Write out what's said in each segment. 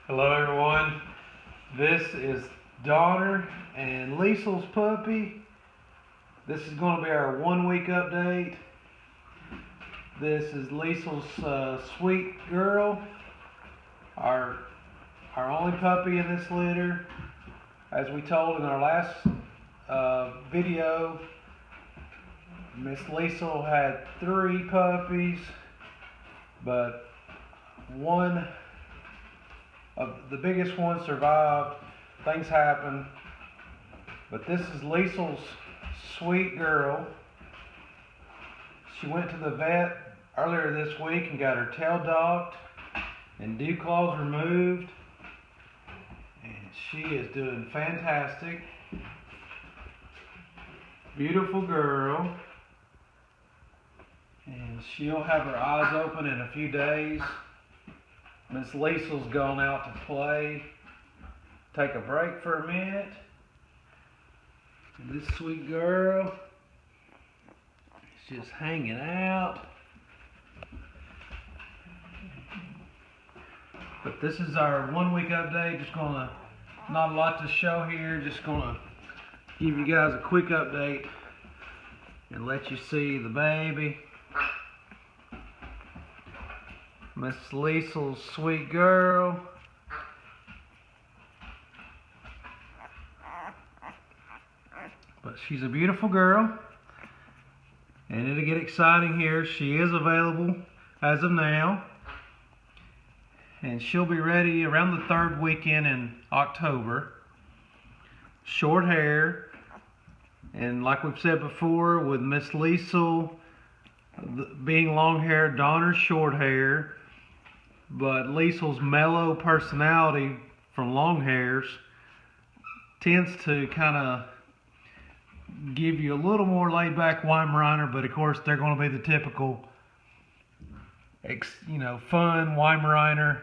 Hello everyone, this is Donner and Liesl's puppy. This is going to be our 1 week update. This is Liesl's sweet girl, our only puppy in this litter. As we told in our last video, Miss Liesl had 3 puppies, but one the biggest one survived. Things happen, but this is Liesl's sweet girl. She went to the vet earlier this week and got her tail docked and dew claws removed, and she is doing fantastic. Beautiful girl, and she'll have her eyes open in a few days. Miss Liesl's gone out to play, take a break for a minute. And this sweet girl is just hanging out. But this is our 1 week update. Not a lot to show here. Just gonna give you guys a quick update and let you see the baby. Miss Liesl's sweet girl. But she's a beautiful girl. And it'll get exciting here. She is available as of now. And she'll be ready around the 3rd weekend in October. Short hair. And like we've said before, with Miss Liesl being long hair, Donner's short hair. But Liesl's mellow personality from long hairs tends to kind of give you a little more laid back Weimaraner, but of course they're going to be the typical, fun Weimaraner,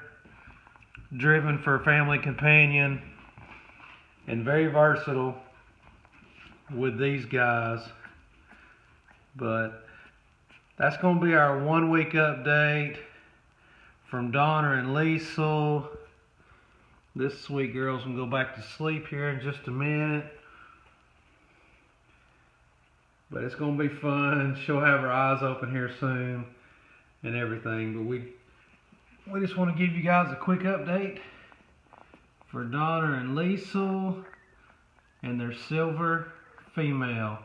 driven for a family companion, and very versatile with these guys. But that's going to be our 1 week update from Donner and Liesl. This sweet girl's gonna go back to sleep here in just a minute. But it's gonna be fun. She'll have her eyes open here soon and everything. But we just want to give you guys a quick update for Donner and Liesl and their silver female.